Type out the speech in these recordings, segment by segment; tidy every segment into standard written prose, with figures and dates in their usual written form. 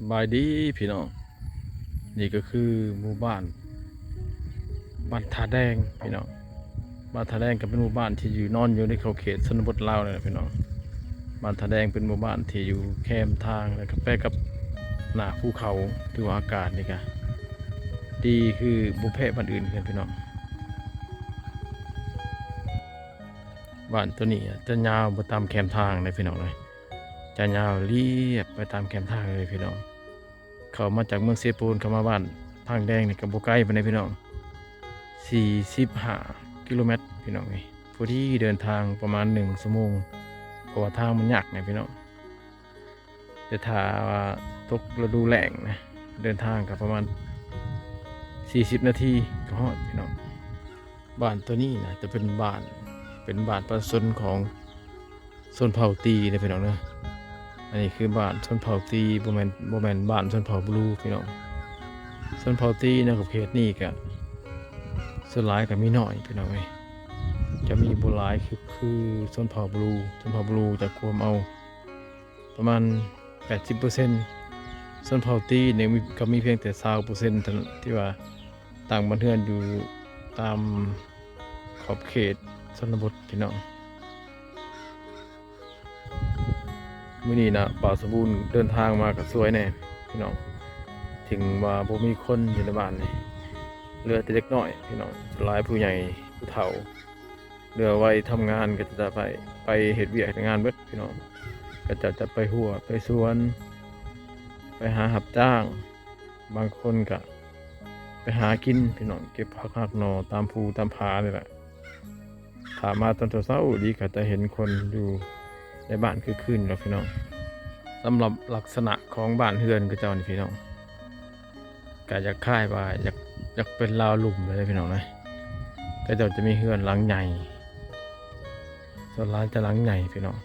บายดีพี่น้องนี่ก็คือหมู่บ้านทาแดงพี่น้องบ้านทาแดงก็เป็นหมู่บ้านที่อยู่นอนอยู่ในเขตชนบทลาวเลยนะพี่น้องบ้านทาแดงเป็นหมู่บ้านที่อยู่แคมทางแล้วก็ใกล้กับหน้าภูเขาที่ว่าอากาศนี่ก็ดีคือบุพเพบ้านอื่นกันพี่น้องบ้านตัวนี้จะยาวไปตามแคมทางเลยพี่น้องเลยจะยาวเรียบไปตามแคมทางเลยพี่น้องเขามาจากเมืองเซปูนเข้ามาบ้านทางแดงนี่กับโบไกลไปในพี่น้อง45กิโลเมตรพี่น้องนี่พอดีเดินทางประมาณ1 ชั่วโมงเพราะว่าทางมันยากไงพี่น้องแต่ถ้าว่าตกฤดูแล้งนะเดินทางกับประมาณ40 นาทีก็ฮอดพี่น้องบ้านตัวนี้นะจะเป็นบ้านประชาชนของชนเผ่าตีนะพี่น้องเนอะอันนี้คือบ้านชนเผ่าตีโบแมนบ้านชนเผ่าบลูพี่น้องชนเผ่าตีในเขตนี้ก็ส่วนหลายก็มีน้อยพี่น้องเอ้ยจะมีบุหลายคือชนเผ่าบลูจะรวมเอาประมาณ 80%ชนเผ่าตีเนี่ยก็มีเพียงแต่20%เท่านั้นที่ว่าต่างบ้านเรือนอยู่ตามขอบเขตชนบทพี่น้องมื้อนี้นะบ่าวสมบูรณ์เดินทางมาก็สวยแน่พี่น้องถึงว่าบ่มีคนอยู่ในบ้านนี่เหลือแต่เล็กน้อยพี่น้องหลายผู้ใหญ่ผู้เฒ่าเหลือไว้ทำงานก็จะไปเฮ็ดเวียกงานเบิดพี่น้องก็จะไปหัวไปสวนไปหารับจ้างบางคนก็ไปหากินพี่น้องเก็บผักหักหน่อตามภูตามผานี่แหละถ้ามาตอนเช้าดีก็จะเห็นคนอยู่ในบ้านคือคืนแล้วพี่น้องสำหรับลักษณะของบ้านเรือนก็เจ้านี่พี่น้องก็จะคล้ายว่าอยากเป็นราวหลุมเลยพี่น้องนะก็จะมีเรือนหลังใหญ่ส่วนร้านจะหลังใหญ่พี่น้อง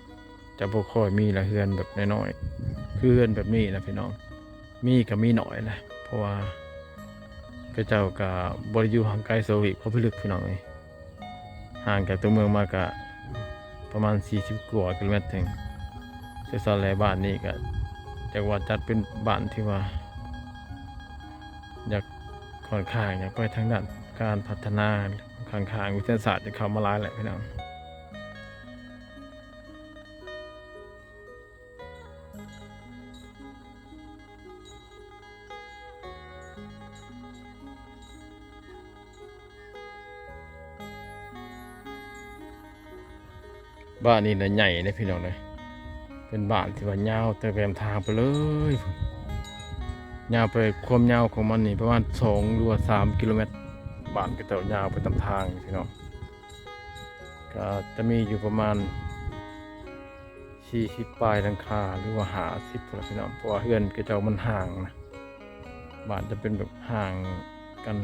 จะบ่ค่อยมีละเรือนแบบน้อยๆคือเรือนแบบนี้นะพี่น้องมีก็มีหน่อยนะเพราะว่าก็เจ้ากับบริยูห่างไกลโซลิเพราะพิลึกพี่น้องเลยห่างจากตัวเมืองมากะประมาณ40 กว่ากิโลเมตรถึงเซซาแลบ้านนี้ก็จากว่าจัดเป็นบ้านที่ว่าอยากค่อนข้างอยากไปทางด้านการพัฒนาข้างวิทยาศาสตร์จะเข้ามาหลายแหละพี่น้องบ้านนี้นะใหญ่เลยพี่น้องเลยเป็นบ้านที่ว่ายาวแต่แกมทางไปเลยยาวไปความยาวของมันนี่ประมาณ2 หรือว่า3 กิโลเมตรบ้านก็จะยาวไปตามทางพี่น้องก็จะมีอยู่ประมาณ40 ปลายหลังคาหรือว่า50พี่น้องเพราะว่าเฮือนก็จะมันห่างนะบ้านจะเป็นแบบห่างกัน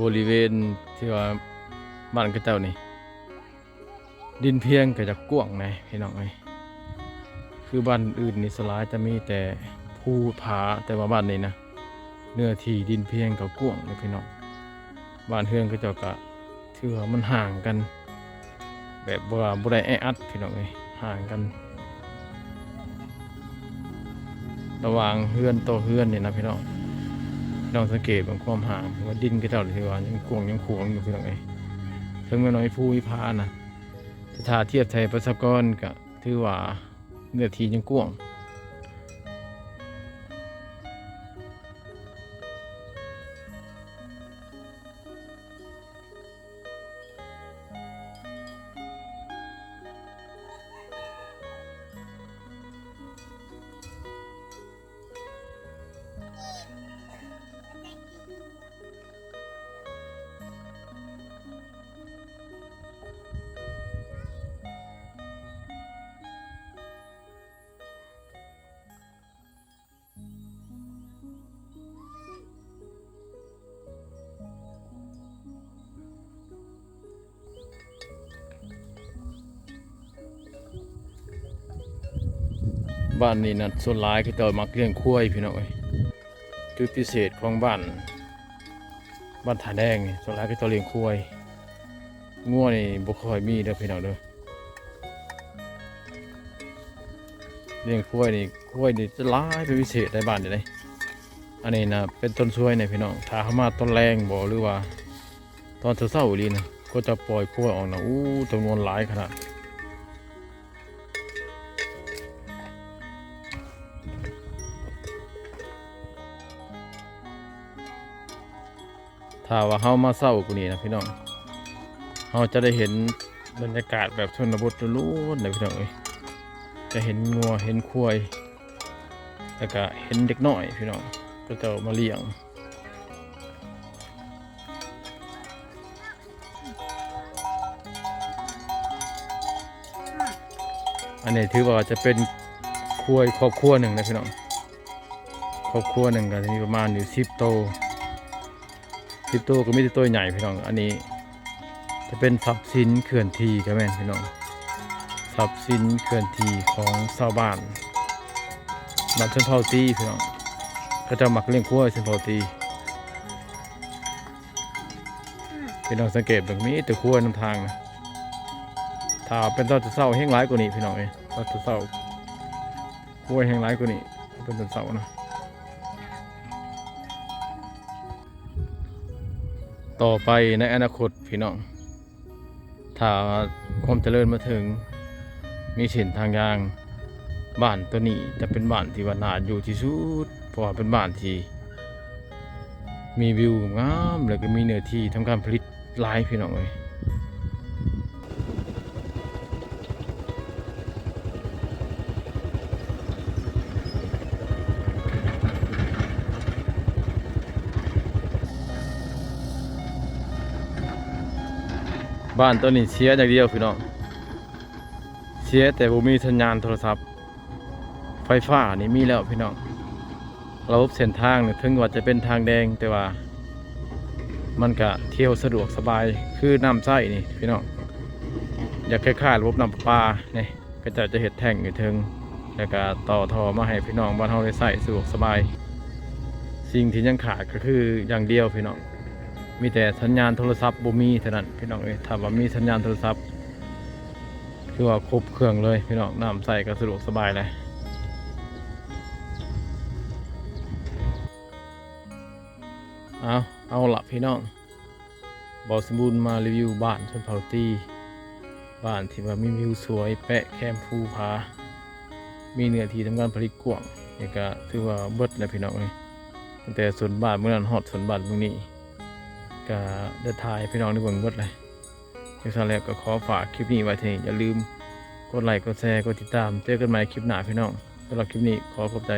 บริเวณที่ว่าบ้านก็เจ้านี่ดินเพียงก็จะกว้างนะพี่น้องเอ้ยคือบ้านอื่นนี่สลายจะมีแต่ภูผาแต่ว่าบ้านนี้นะเนื้อที่ดินเพียงก็กว้างเลยพี่น้องบ้านเฮือนก็เจ้าก็ถือว่ามันห่างกันแบบว่าบ่ได้แออัดพี่น้องเอ้ยห่างกันระหว่างเฮือนต่อเฮือนนี่นะพี่น้องลองสังเกตบางความห่างว่าดินก็เจ้าถือว่ายังกว้างยังขวางอยู่พี่น้องเอ้ยถึงแม้น้อยภูผานะถ้าเทียบไทยประชากรก็ถือว่าเนื้อที่ยังกว้างบ้านนี้นะส่วนหลายก็จะมักเลี้ยงควายพี่น้องเอ้ยจุดพิเศษของบ้านผาแดงนี่ส่วนหลายก็จะเลี้ยงควายงัวนี่บ่ค่อยมีเด้อพี่น้องเด้อ เลี้ยงควายนี่จะร้ายเป็นพิเศษในบ้านเดี๋ยวนี้อันนี้นะเป็นต้นช่วยเนี่ยพี่น้องถ้าเข้ามาต้นแรงบ่หรือว่าตอนเช้าๆอีหลีนะก็จะปล่อยควายออกนะจำนวนหลายขนาดถ้าว่าเฮามาเช้ากว่านี้นะพี่น้องเฮาจะได้เห็นบรรยากาศแบบชนบทล้วนๆเลยพี่น้องเอ้ยจะเห็นงัวเห็นควายแล้วก็เห็นเด็กน้อยพี่น้องก็จะมาเลี้ยงอันนี้ถือว่าจะเป็นควายครอบครัวหนึ่งนะพี่น้องครอบครัวหนึ่งก็จะมีประมาณอยู่10 ตัวก็มีแต่ตัวใหญ่พี่น้องอันนี้จะเป็นทรัพย์สินเขื่อนทีครับแม่พี่น้องทรัพย์สินเขื่อนทีของชาวบ้านชนเผ่าตีพี่น้องก็จะมักเลี้ยงควายชนเผ่าตีพี่น้องสังเกตแบบนี้แต่ควายนำทางนะถ้าเป็นตอนเช้าแห้งร้ายกว่านี้พี่น้องเอ้ยตอนเช้าควายแห้งร้ายกว่านี้เป็นตอนเช้านะต่อไปในอนาคตพี่น้องถ้าความเจริญมาถึงมีเส้นทางยางบ้านตัวนี้จะเป็นบ้านที่ว่าน่าอยู่ที่สุดเพราะว่าเป็นบ้านที่มีวิวงามแล้วก็มีเนื้อที่ทำการผลิตหลายพี่น้องเลยบ้านตัวนี้เสียอย่างเดียวพี่น้องเสียแต่บ่มีสัญญาณโทรศัพท์ไฟฟ้านี่มีแล้วพี่น้องระบบเส้นทางเนี่ยถึงว่าจะเป็นทางแดงแต่ว่ามันก็เที่ยวสะดวกสบายคือน้ำใส้นี่พี่น้องอยากคล้ายๆระบบน้ำประปาเนี่ยก็จะเห็ดแท่งอยู่ถึงแล้วก็ต่อท่อมาให้พี่น้องบ้านเฮาได้ใส่สะดวกสบายสิ่งที่ยังขาดก็คืออย่างเดียวพี่น้องมีแต่สัญญาณโทรศัพท์บ่มีเท่านั้นพี่น้องถ้าว่ามีสัญญาณโทรศัพท์คือว่าครบเครื่องเลยพี่น้องน้ำใส่ก็สะดวกสบายเลยเอาละพี่น้องบอสมบูรณ์มารีวิวบ้านชนเผ่าตีบ้านที่ว่ามีวิวสวยแปะแคมภูผามีเนื้อที่ทำการผลิตกว้างนี่ก็ถือว่าเบิดแล้วพี่น้องเลยตั้งแต่ส่วนบ้านเมื่อนั้นฮอดส่วนบ้านเมื่อนี้ก็ได้ถ่ายพี่น้องได้เบิ่งเบิดเลยที่สุดแล้วก็ขอฝากคลิปนี้ไว้ที่นี่อย่าลืมกดไลค์กดแชร์กดติดตามเจอกันใหม่คลิปหน้าพี่น้องสำหรับคลิปนี้ขอขอบใจ